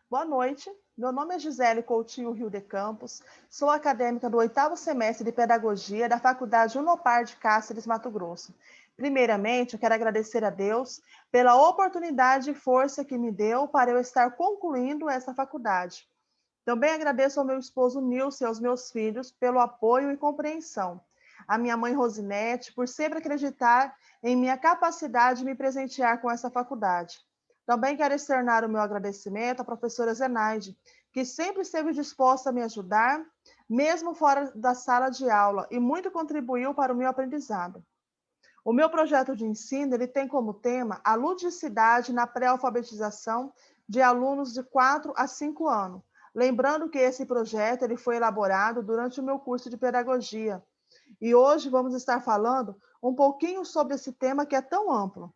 Boa noite, meu nome é Gisele Coutinho Rio de Campos, sou acadêmica do 8º semestre de Pedagogia da Faculdade Unopar de Cáceres, Mato Grosso. Primeiramente, eu quero agradecer a Deus pela oportunidade e força que me deu para eu estar concluindo essa faculdade. Também agradeço ao meu esposo Nilson e aos meus filhos pelo apoio e compreensão. A minha mãe Rosinete, por sempre acreditar em minha capacidade de me presentear com essa faculdade. Também quero externar o meu agradecimento à professora Zenaide, que sempre esteve disposta a me ajudar, mesmo fora da sala de aula, e muito contribuiu para o meu aprendizado. O meu projeto de ensino ele tem como tema a ludicidade na pré-alfabetização de alunos de 4 a 5 anos. Lembrando que esse projeto ele foi elaborado durante o meu curso de pedagogia. E hoje vamos estar falando um pouquinho sobre esse tema que é tão amplo.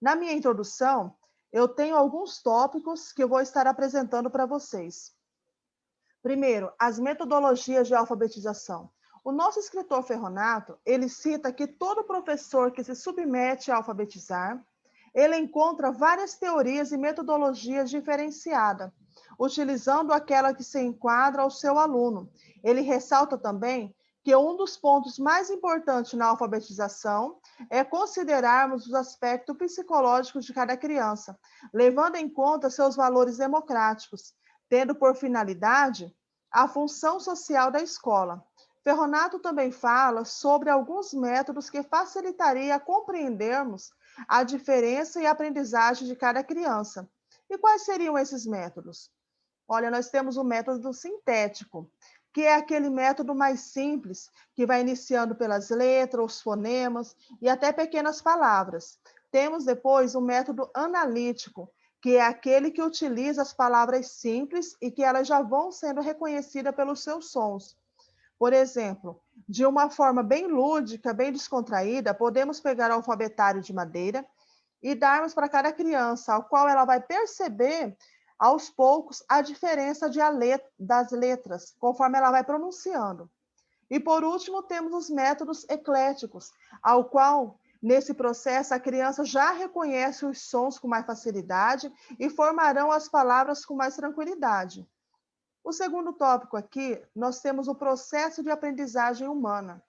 Na minha introdução, eu tenho alguns tópicos que eu vou estar apresentando para vocês. Primeiro, as metodologias de alfabetização. O nosso escritor Ferronato, ele cita que todo professor que se submete a alfabetizar, ele encontra várias teorias e metodologias diferenciadas, utilizando aquela que se enquadra ao seu aluno. Ele ressalta também que um dos pontos mais importantes na alfabetização é considerarmos os aspectos psicológicos de cada criança, levando em conta seus valores democráticos, tendo por finalidade a função social da escola. Ferronato também fala sobre alguns métodos que facilitaria compreendermos a diferença e aprendizagem de cada criança. E quais seriam esses métodos? Olha, nós temos o método sintético, que é aquele método mais simples, que vai iniciando pelas letras, os fonemas e até pequenas palavras. Temos depois o método analítico, que é aquele que utiliza as palavras simples e que elas já vão sendo reconhecidas pelos seus sons. Por exemplo, de uma forma bem lúdica, bem descontraída, podemos pegar o alfabetário de madeira e darmos para cada criança, ao qual ela vai perceber aos poucos a diferença das letras, conforme ela vai pronunciando. E por último, temos os métodos ecléticos, ao qual nesse processo a criança já reconhece os sons com mais facilidade e formarão as palavras com mais tranquilidade. O segundo tópico aqui, nós temos o processo de aprendizagem humana.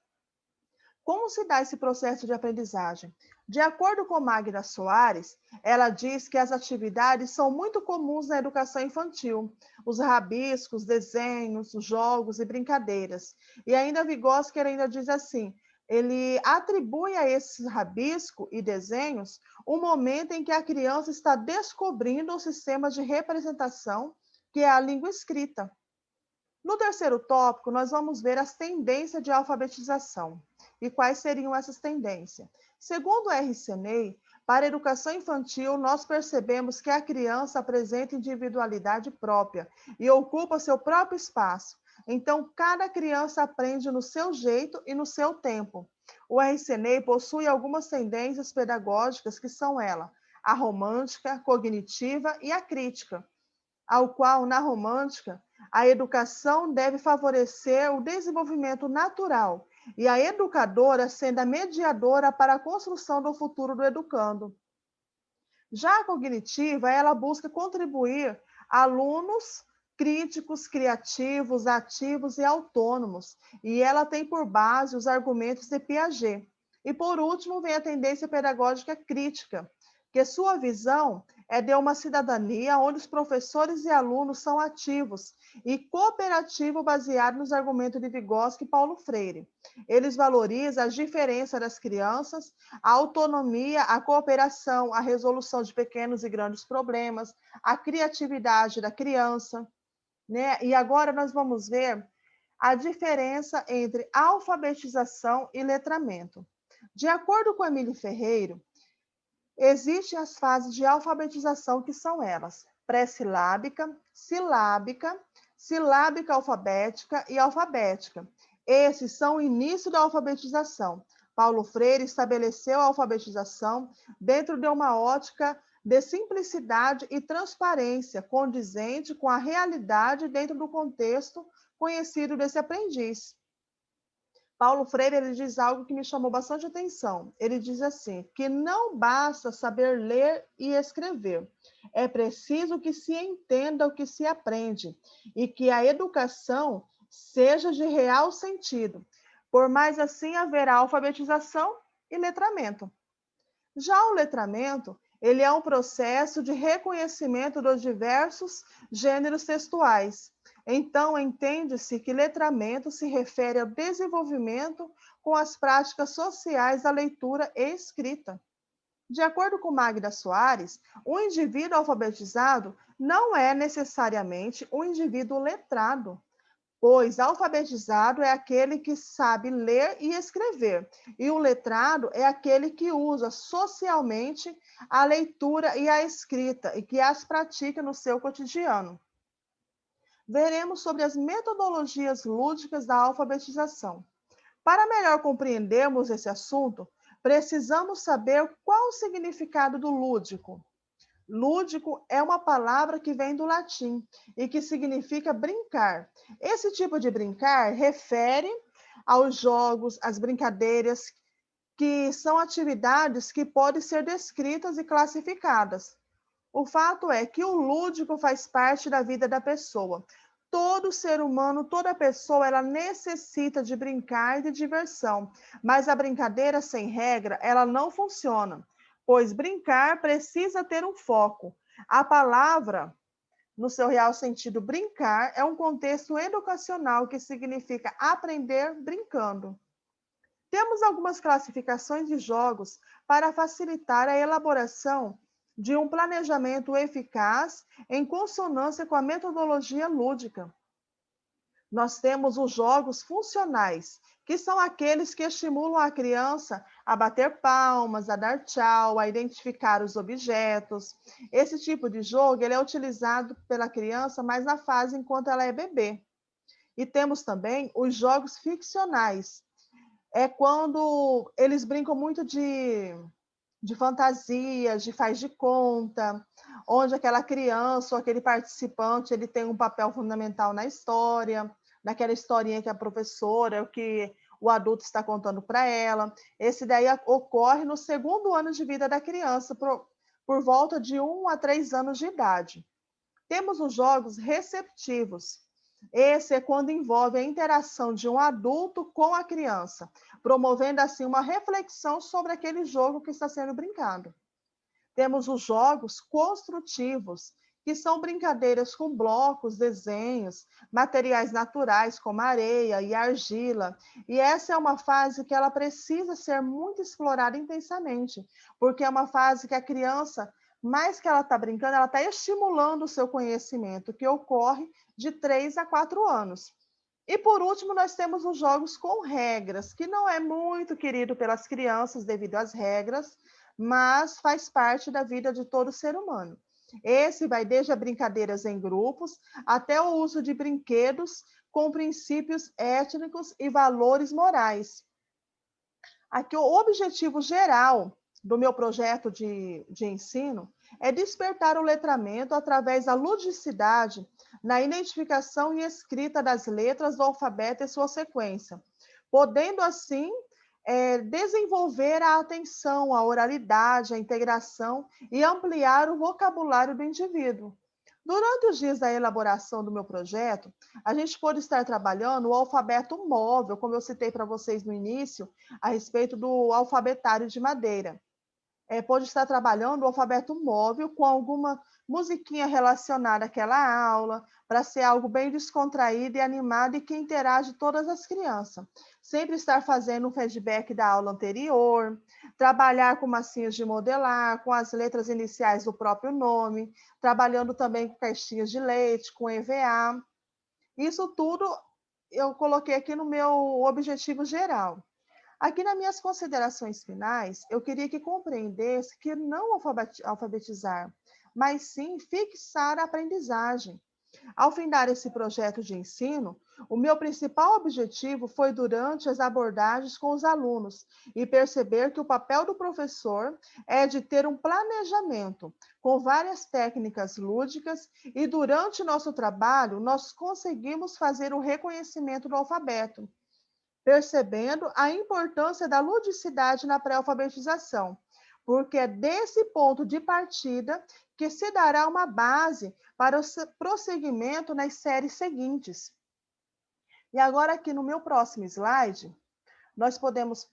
Como se dá esse processo de aprendizagem? De acordo com Magda Soares, ela diz que as atividades são muito comuns na educação infantil, os rabiscos, desenhos, jogos e brincadeiras. E ainda Vygotsky ainda diz assim, ele atribui a esses rabiscos e desenhos um momento em que a criança está descobrindo o sistema de representação, que é a língua escrita. No terceiro tópico, nós vamos ver as tendências de alfabetização. E quais seriam essas tendências? Segundo o R. Seney, para a educação infantil, nós percebemos que a criança apresenta individualidade própria e ocupa seu próprio espaço. Então, cada criança aprende no seu jeito e no seu tempo. O R. Seney possui algumas tendências pedagógicas que são ela, a romântica, cognitiva e a crítica, ao qual, na romântica, a educação deve favorecer o desenvolvimento natural e a educadora sendo a mediadora para a construção do futuro do educando. Já a cognitiva, ela busca contribuir alunos críticos, criativos, ativos e autônomos, e ela tem por base os argumentos de Piaget. E por último, vem a tendência pedagógica crítica, que sua visão é de uma cidadania onde os professores e alunos são ativos e cooperativo baseado nos argumentos de Vygotsky e Paulo Freire. Eles valorizam as diferenças das crianças, a autonomia, a cooperação, a resolução de pequenos e grandes problemas, a criatividade da criança, né? E agora nós vamos ver a diferença entre alfabetização e letramento. De acordo com Emílio Ferreiro, existem as fases de alfabetização que são elas: pré-silábica, silábica, silábica alfabética e alfabética. Esses são o início da alfabetização. Paulo Freire estabeleceu a alfabetização dentro de uma ótica de simplicidade e transparência, condizente com a realidade dentro do contexto conhecido desse aprendiz. Paulo Freire ele diz algo que me chamou bastante atenção. Ele diz assim, que não basta saber ler e escrever, é preciso que se entenda o que se aprende e que a educação seja de real sentido. Por mais assim haverá alfabetização e letramento. Já o letramento, ele é um processo de reconhecimento dos diversos gêneros textuais. Então, entende-se que letramento se refere ao desenvolvimento com as práticas sociais da leitura e escrita. De acordo com Magda Soares, o indivíduo alfabetizado não é necessariamente um indivíduo letrado, pois alfabetizado é aquele que sabe ler e escrever, e o letrado é aquele que usa socialmente a leitura e a escrita e que as pratica no seu cotidiano. Veremos sobre as metodologias lúdicas da alfabetização. Para melhor compreendermos esse assunto, precisamos saber qual o significado do lúdico. Lúdico é uma palavra que vem do latim e que significa brincar. Esse tipo de brincar refere aos jogos, às brincadeiras, que são atividades que podem ser descritas e classificadas. O fato é que o lúdico faz parte da vida da pessoa. Todo ser humano, toda pessoa, ela necessita de brincar e de diversão, mas a brincadeira sem regra, ela não funciona, pois brincar precisa ter um foco. A palavra, no seu real sentido, brincar, é um contexto educacional que significa aprender brincando. Temos algumas classificações de jogos para facilitar a elaboração de um planejamento eficaz em consonância com a metodologia lúdica. Nós temos os jogos funcionais, que são aqueles que estimulam a criança a bater palmas, a dar tchau, a identificar os objetos. Esse tipo de jogo ele é utilizado pela criança mais na fase enquanto ela é bebê. E temos também os jogos ficcionais. É quando eles brincam muito de fantasias, de faz de conta, onde aquela criança ou aquele participante ele tem um papel fundamental na história, naquela historinha que a professora, o que o adulto está contando para ela. Esse daí ocorre no segundo ano de vida da criança, por volta de 1 a 3 anos de idade. Temos os jogos receptivos. Esse é quando envolve a interação de um adulto com a criança, promovendo assim uma reflexão sobre aquele jogo que está sendo brincado. Temos os jogos construtivos, que são brincadeiras com blocos, desenhos, materiais naturais como areia e argila. E essa é uma fase que ela precisa ser muito explorada intensamente, porque é uma fase que a criança, mais que ela está brincando, ela está estimulando o seu conhecimento, que ocorre de 3 a 4 anos. E por último, nós temos os jogos com regras, que não é muito querido pelas crianças devido às regras, mas faz parte da vida de todo ser humano. Esse vai desde a brincadeiras em grupos até o uso de brinquedos com princípios étnicos e valores morais. Aqui, o objetivo geral do meu projeto de ensino é despertar o letramento através da ludicidade na identificação e escrita das letras do alfabeto e sua sequência, podendo assim desenvolver a atenção, a oralidade, a integração e ampliar o vocabulário do indivíduo. Durante os dias da elaboração do meu projeto, a gente pôde estar trabalhando o alfabeto móvel, como eu citei para vocês no início, a respeito do alfabetário de madeira. Pode estar trabalhando o alfabeto móvel com alguma musiquinha relacionada àquela aula, para ser algo bem descontraído e animado e que interage todas as crianças. Sempre estar fazendo um feedback da aula anterior, trabalhar com massinhas de modelar, com as letras iniciais do próprio nome, trabalhando também com caixinhas de leite, com EVA. Isso tudo eu coloquei aqui no meu objetivo geral. Aqui nas minhas considerações finais, eu queria que compreendesse que não alfabetizar, mas sim fixar a aprendizagem. Ao findar esse projeto de ensino, o meu principal objetivo foi, durante as abordagens com os alunos, e perceber que o papel do professor é de ter um planejamento com várias técnicas lúdicas, e durante nosso trabalho, nós conseguimos fazer o reconhecimento do alfabeto. percebendo a importância da ludicidade na pré-alfabetização, porque é desse ponto de partida que se dará uma base para o prosseguimento nas séries seguintes. E agora, aqui no meu próximo slide, nós podemos,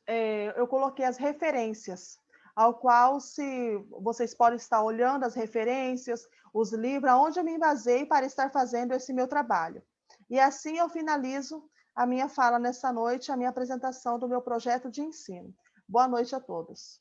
eu coloquei as referências, ao qual, se vocês podem estar olhando as referências, os livros, aonde eu me basei para estar fazendo esse meu trabalho. E assim eu finalizo a minha fala nessa noite, a minha apresentação do meu projeto de ensino. Boa noite a todos.